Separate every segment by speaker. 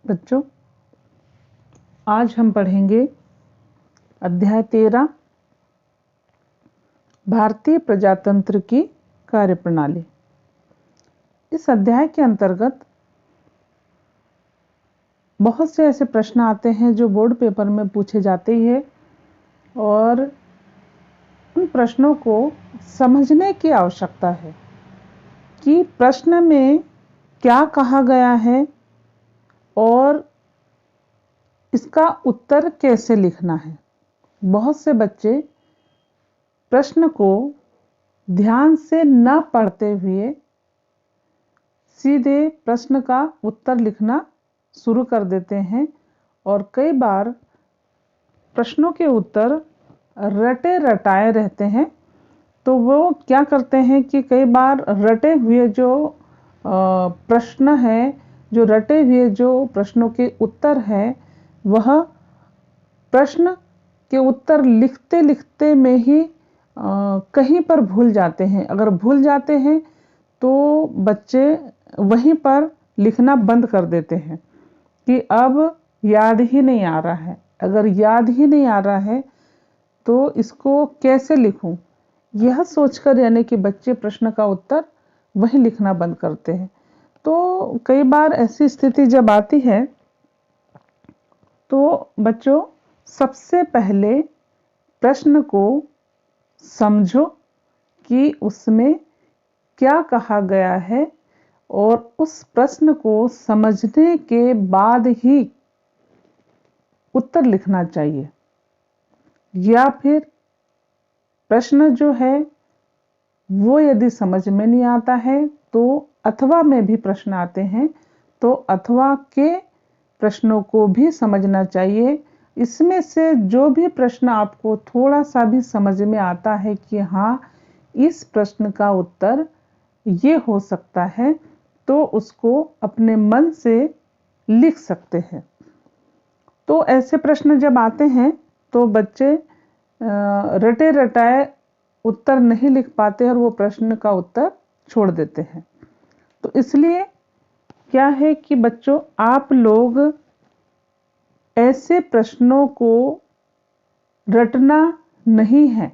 Speaker 1: बच्चों, आज हम पढ़ेंगे अध्याय 13 भारतीय प्रजातंत्र की कार्यप्रणाली। इस अध्याय के अंतर्गत बहुत से ऐसे प्रश्न आते हैं जो बोर्ड पेपर में पूछे जाते ही है और उन प्रश्नों को समझने की आवश्यकता है कि प्रश्न में क्या कहा गया है और इसका उत्तर कैसे लिखना है। बहुत से बच्चे प्रश्न को ध्यान से न पढ़ते हुए सीधे प्रश्न का उत्तर लिखना शुरू कर देते हैं और कई बार प्रश्नों के उत्तर रटे रटाए रहते हैं। तो वो क्या करते हैं कि कई बार रटे हुए जो प्रश्न है, जो रटे हुए जो प्रश्नों के उत्तर है, वह प्रश्न के उत्तर लिखते लिखते में ही कहीं पर भूल जाते हैं। अगर भूल जाते हैं तो बच्चे वहीं पर लिखना बंद कर देते हैं कि अब याद ही नहीं आ रहा है। अगर याद ही नहीं आ रहा है तो इसको कैसे लिखूं, यह सोचकर यानी कि बच्चे प्रश्न का उत्तर वहीं लिखना बंद करते हैं। तो कई बार ऐसी स्थिति जब आती है तो बच्चों सबसे पहले प्रश्न को समझो कि उसमें क्या कहा गया है और उस प्रश्न को समझने के बाद ही उत्तर लिखना चाहिए। या फिर प्रश्न जो है वो यदि समझ में नहीं आता है तो अथवा में भी प्रश्न आते हैं तो अथवा के प्रश्नों को भी समझना चाहिए। इसमें से जो भी प्रश्न आपको थोड़ा सा भी समझ में आता है कि हाँ इस प्रश्न का उत्तर ये हो सकता है, तो उसको अपने मन से लिख सकते हैं। तो ऐसे प्रश्न जब आते हैं तो बच्चे रटे रटाए उत्तर नहीं लिख पाते और वो प्रश्न का उत्तर छोड़ देते हैं। तो इसलिए क्या है कि बच्चों आप लोग ऐसे प्रश्नों को रटना नहीं है।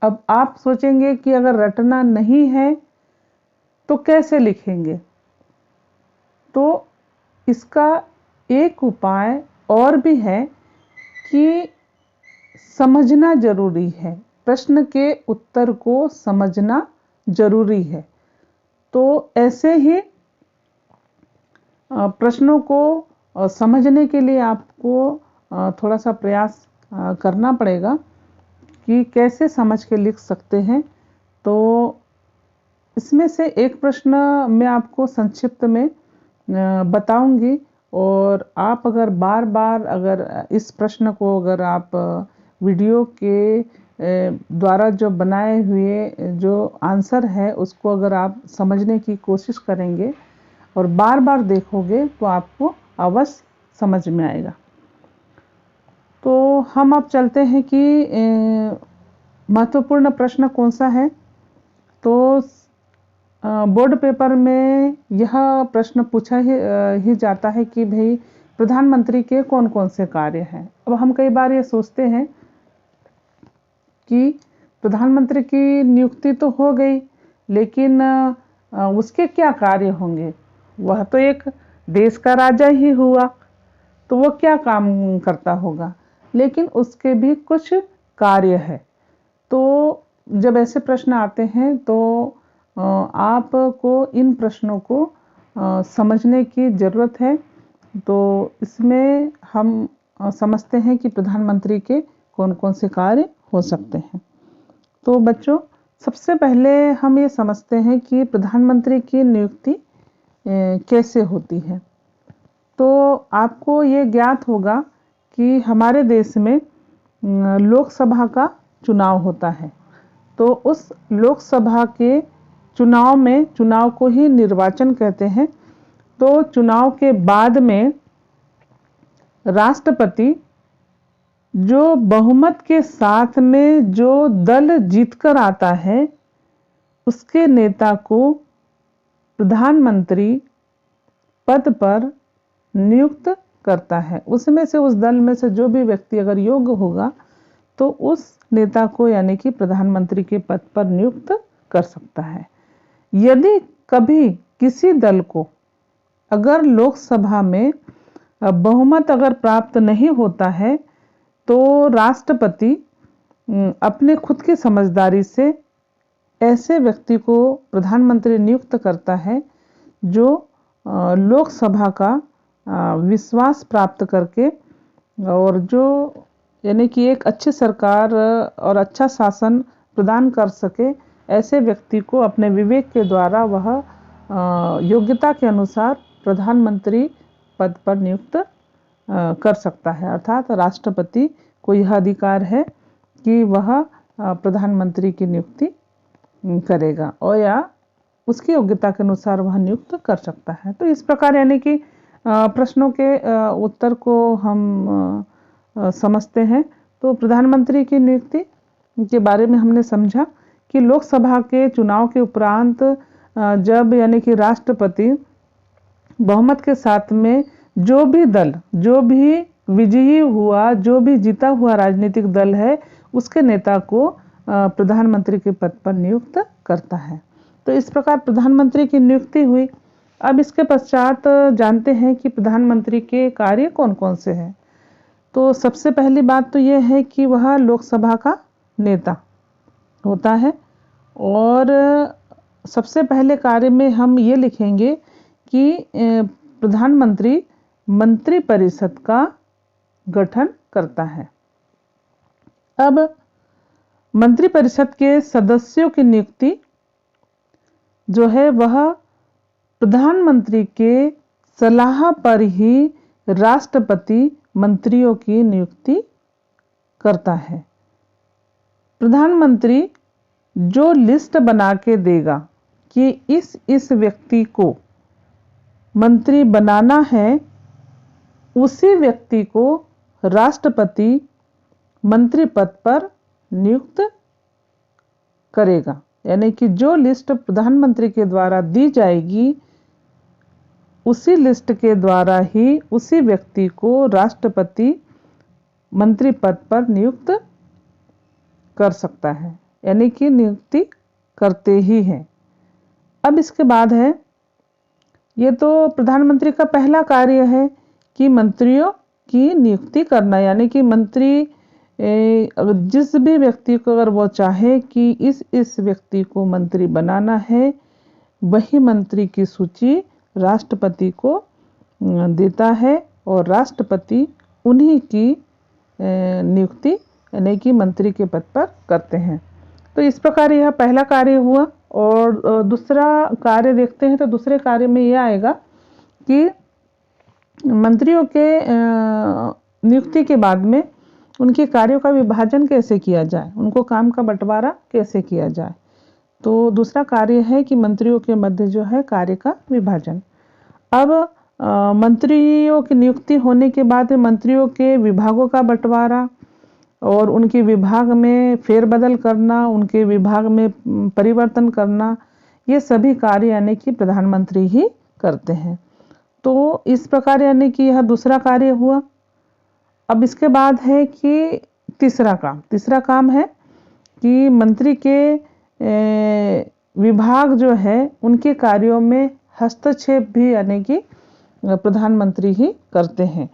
Speaker 1: अब आप सोचेंगे कि अगर रटना नहीं है तो कैसे लिखेंगे, तो इसका एक उपाय और भी है कि समझना जरूरी है। प्रश्न के उत्तर को समझना जरूरी है। तो ऐसे ही प्रश्नों को समझने के लिए आपको थोड़ा सा प्रयास करना पड़ेगा कि कैसे समझ के लिख सकते हैं। तो इसमें से एक प्रश्न मैं आपको संक्षिप्त में बताऊंगी और आप अगर बार बार अगर इस प्रश्न को अगर आप वीडियो के द्वारा जो बनाए हुए जो आंसर है उसको अगर आप समझने की कोशिश करेंगे और बार बार देखोगे तो आपको अवश्य समझ में आएगा। तो हम अब चलते हैं कि महत्वपूर्ण प्रश्न कौन सा है। तो बोर्ड पेपर में यह प्रश्न पूछा ही जाता है कि भाई प्रधानमंत्री के कौन कौन से कार्य हैं। अब हम कई बार ये सोचते हैं कि प्रधानमंत्री की नियुक्ति तो हो गई, लेकिन उसके क्या कार्य होंगे। वह तो एक देश का राजा ही हुआ, तो वो क्या काम करता होगा, लेकिन उसके भी कुछ कार्य है। तो जब ऐसे प्रश्न आते हैं तो आपको इन प्रश्नों को समझने की ज़रूरत है। तो इसमें हम समझते हैं कि प्रधानमंत्री के कौन कौन से कार्य हो सकते हैं। तो बच्चों सबसे पहले हम ये समझते हैं कि प्रधानमंत्री की नियुक्ति कैसे होती है। तो आपको ये ज्ञात होगा कि हमारे देश में लोकसभा का चुनाव होता है। तो उस लोकसभा के चुनाव में, चुनाव को ही निर्वाचन कहते हैं, तो चुनाव के बाद में राष्ट्रपति जो बहुमत के साथ में जो दल जीतकर आता है उसके नेता को प्रधानमंत्री पद पर नियुक्त करता है। उसमें से, उस दल में से जो भी व्यक्ति अगर योग्य होगा तो उस नेता को यानी कि प्रधानमंत्री के पद पर नियुक्त कर सकता है। यदि कभी किसी दल को अगर लोकसभा में बहुमत अगर प्राप्त नहीं होता है तो राष्ट्रपति अपने खुद की समझदारी से ऐसे व्यक्ति को प्रधानमंत्री नियुक्त करता है जो लोकसभा का विश्वास प्राप्त करके और जो यानी कि एक अच्छी सरकार और अच्छा शासन प्रदान कर सके, ऐसे व्यक्ति को अपने विवेक के द्वारा वह योग्यता के अनुसार प्रधानमंत्री पद पर नियुक्त कर सकता है। अर्थात राष्ट्रपति को यह अधिकार है कि वह प्रधानमंत्री की नियुक्ति करेगा और या उसकी योग्यता के अनुसार वह नियुक्त कर सकता है। तो इस प्रकार यानी कि प्रश्नों के उत्तर को हम समझते हैं। तो प्रधानमंत्री की नियुक्ति के बारे में हमने समझा कि लोकसभा के चुनाव के उपरांत जब यानी कि राष्ट्रपति बहुमत के साथ में जो भी दल, जो भी विजयी हुआ, जो भी जीता हुआ राजनीतिक दल है, उसके नेता को प्रधानमंत्री के पद पर नियुक्त करता है। तो इस प्रकार प्रधानमंत्री की नियुक्ति हुई। अब इसके पश्चात जानते हैं कि प्रधानमंत्री के कार्य कौन कौन से हैं। तो सबसे पहली बात तो यह है कि वह लोकसभा का नेता होता है और सबसे पहले कार्य में हम ये लिखेंगे कि प्रधानमंत्री मंत्रिपरिषद का गठन करता है। अब मंत्रिपरिषद के सदस्यों की नियुक्ति जो है वह प्रधानमंत्री के सलाह पर ही राष्ट्रपति मंत्रियों की नियुक्ति करता है। प्रधानमंत्री जो लिस्ट बना के देगा कि इस व्यक्ति को मंत्री बनाना है, उसी व्यक्ति को राष्ट्रपति मंत्री पद पर नियुक्त करेगा। यानी कि जो लिस्ट प्रधानमंत्री के द्वारा दी जाएगी, उसी लिस्ट के द्वारा ही उसी व्यक्ति को राष्ट्रपति मंत्री पद पर नियुक्त कर सकता है, यानी कि नियुक्ति करते ही हैं। अब इसके बाद है, ये तो प्रधानमंत्री का पहला कार्य है कि मंत्रियों की नियुक्ति करना, यानी कि मंत्री जिस भी व्यक्ति को अगर वो चाहे कि इस व्यक्ति को मंत्री बनाना है, वही मंत्री की सूची राष्ट्रपति को देता है और राष्ट्रपति उन्हीं की नियुक्ति यानी कि मंत्री के पद पर करते हैं। तो इस प्रकार यह पहला कार्य हुआ। और दूसरा कार्य देखते हैं तो दूसरे कार्य में यह आएगा कि मंत्रियों के नियुक्ति के बाद में उनके कार्यों का विभाजन कैसे किया जाए, उनको काम का बंटवारा कैसे किया जाए। तो दूसरा कार्य है कि मंत्रियों के मध्य जो है कार्य का विभाजन। अब मंत्रियों की नियुक्ति होने के बाद मंत्रियों के विभागों का बंटवारा और उनके विभाग में फेरबदल करना, उनके विभाग में परिवर्तन करना, ये सभी कार्य यानी कि प्रधानमंत्री ही करते हैं। तो इस प्रकार यानी कि यह दूसरा कार्य हुआ। अब इसके बाद है कि तीसरा काम है कि मंत्री के विभाग जो है उनके कार्यों में हस्तक्षेप भी यानी कि प्रधानमंत्री ही करते हैं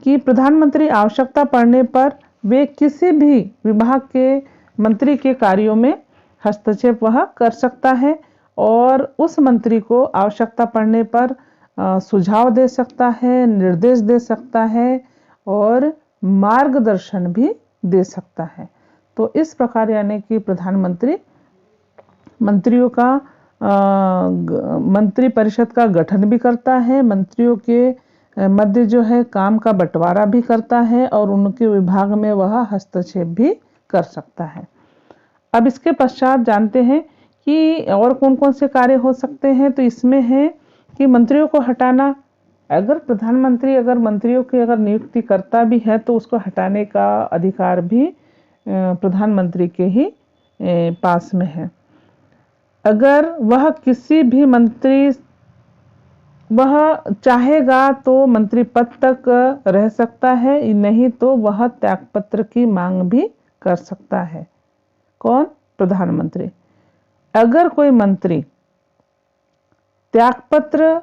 Speaker 1: कि प्रधानमंत्री आवश्यकता पड़ने पर वे किसी भी विभाग के मंत्री के कार्यों में हस्तक्षेप वह कर सकता है और उस मंत्री को आवश्यकता पड़ने पर सुझाव दे सकता है, निर्देश दे सकता है और मार्गदर्शन भी दे सकता है। तो इस प्रकार यानी कि प्रधानमंत्री मंत्रियों का मंत्री परिषद का गठन भी करता है, मंत्रियों के मध्य जो है काम का बंटवारा भी करता है और उनके विभाग में वह हस्तक्षेप भी कर सकता है। अब इसके पश्चात जानते हैं कि और कौन कौन से कार्य हो सकते हैं। तो इसमें है कि मंत्रियों को हटाना। अगर प्रधानमंत्री अगर मंत्रियों की अगर नियुक्ति करता भी है तो उसको हटाने का अधिकार भी प्रधानमंत्री के ही पास में है। अगर वह किसी भी मंत्री वह चाहेगा तो मंत्री पद तक रह सकता है, नहीं तो वह त्यागपत्र की मांग भी कर सकता है। कौन? प्रधानमंत्री। अगर कोई मंत्री त्यागपत्र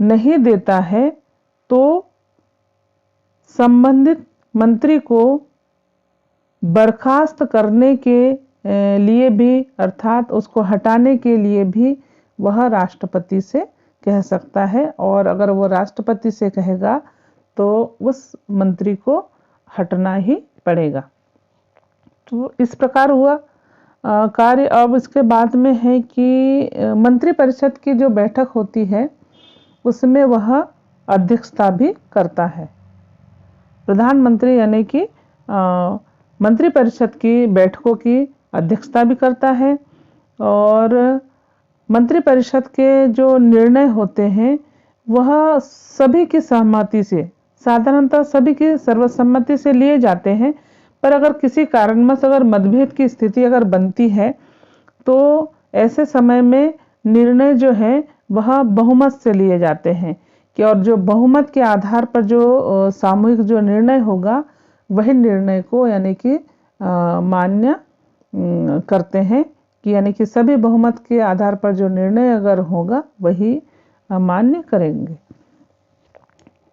Speaker 1: नहीं देता है तो संबंधित मंत्री को बर्खास्त करने के लिए भी, अर्थात उसको हटाने के लिए भी वह राष्ट्रपति से कह सकता है, और अगर वो राष्ट्रपति से कहेगा तो उस मंत्री को हटना ही पड़ेगा। तो इस प्रकार हुआ कार्य। अब इसके बाद में है कि मंत्रिपरिषद की जो बैठक होती है उसमें वह अध्यक्षता भी करता है। प्रधानमंत्री यानी कि मंत्रिपरिषद की बैठकों की अध्यक्षता भी करता है, और मंत्रिपरिषद के जो निर्णय होते हैं वह सभी की सहमति से, साधारणतः सभी की सर्वसम्मति से लिए जाते हैं। पर अगर किसी कारणवश अगर मतभेद की स्थिति अगर बनती है तो ऐसे समय में निर्णय जो है वह बहुमत से लिए जाते हैं, कि और जो बहुमत के आधार पर जो सामूहिक जो निर्णय होगा वही निर्णय को यानी कि मान्य करते हैं, कि यानी कि सभी बहुमत के आधार पर जो निर्णय अगर होगा वही मान्य करेंगे।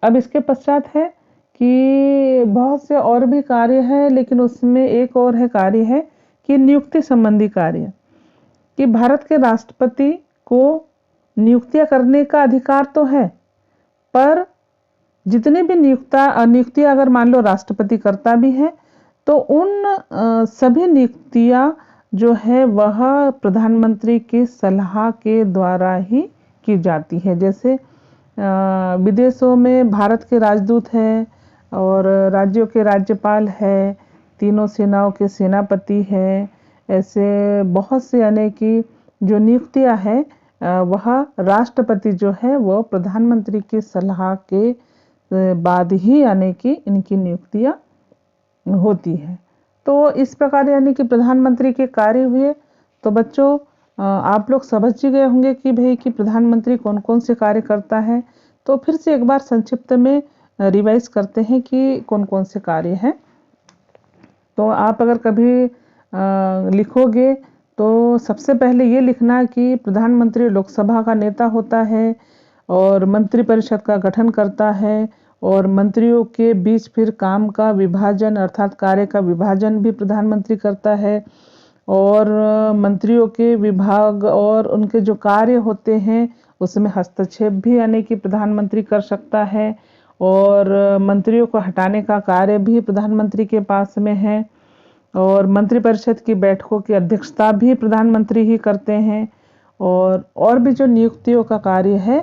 Speaker 1: अब इसके पश्चात है कि बहुत से और भी कार्य है, लेकिन उसमें एक और है कार्य है कि नियुक्ति संबंधी कार्य, कि भारत के राष्ट्रपति को नियुक्तियां करने का अधिकार तो है, पर जितने भी नियुक्तियां अगर मान लो राष्ट्रपति करता भी है तो उन सभी नियुक्तियां जो है वह प्रधानमंत्री की सलाह के द्वारा ही की जाती है। जैसे विदेशों में भारत के राजदूत हैं और राज्यों के राज्यपाल है, तीनों सेनाओं के सेनापति है, ऐसे बहुत से यानी कि जो नियुक्तियां हैं वह राष्ट्रपति जो है वो प्रधानमंत्री की सलाह के बाद ही यानी कि इनकी नियुक्तियां होती है। तो इस प्रकार यानी कि प्रधानमंत्री के कार्य हुए। तो बच्चों आप लोग समझ ही गए होंगे कि भाई कि प्रधानमंत्री कौन कौन से कार्य करता है। तो फिर से एक बार संक्षिप्त में रिवाइज करते हैं कि कौन कौन से कार्य हैं। तो आप अगर कभी लिखोगे तो सबसे पहले ये लिखना कि प्रधानमंत्री लोकसभा का नेता होता है और मंत्रिपरिषद का गठन करता है, और मंत्रियों के बीच फिर काम का विभाजन अर्थात कार्य का विभाजन भी प्रधानमंत्री करता है, और मंत्रियों के विभाग और उनके जो कार्य होते हैं उसमें हस्तक्षेप भी यानी कि प्रधानमंत्री कर सकता है, और मंत्रियों को हटाने का कार्य भी प्रधानमंत्री के पास में है, और मंत्रिपरिषद की बैठकों की अध्यक्षता भी प्रधानमंत्री ही करते हैं, और भी जो नियुक्तियों का कार्य है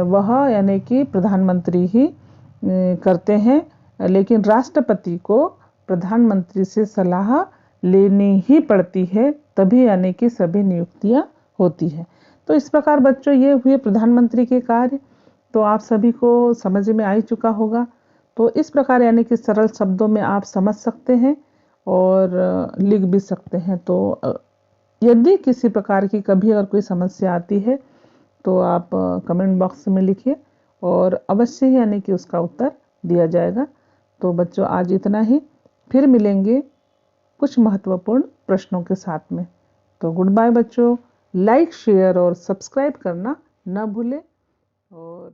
Speaker 1: वह यानी कि प्रधानमंत्री ही करते हैं। लेकिन राष्ट्रपति को प्रधानमंत्री से सलाह लेनी ही पड़ती है, तभी यानी कि सभी नियुक्तियां होती है। तो इस प्रकार बच्चों ये हुए प्रधानमंत्री के कार्य। तो आप सभी को समझ में आ ही चुका होगा। तो इस प्रकार यानी कि सरल शब्दों में आप समझ सकते हैं और लिख भी सकते हैं। तो यदि किसी प्रकार की कभी अगर कोई समस्या आती है तो आप कमेंट बॉक्स में लिखिए और अवश्य ही यानी कि उसका उत्तर दिया जाएगा। तो बच्चों आज इतना ही, फिर मिलेंगे कुछ महत्वपूर्ण प्रश्नों के साथ में। तो गुड बाय बच्चों। लाइक, शेयर और सब्सक्राइब करना न भूलें। और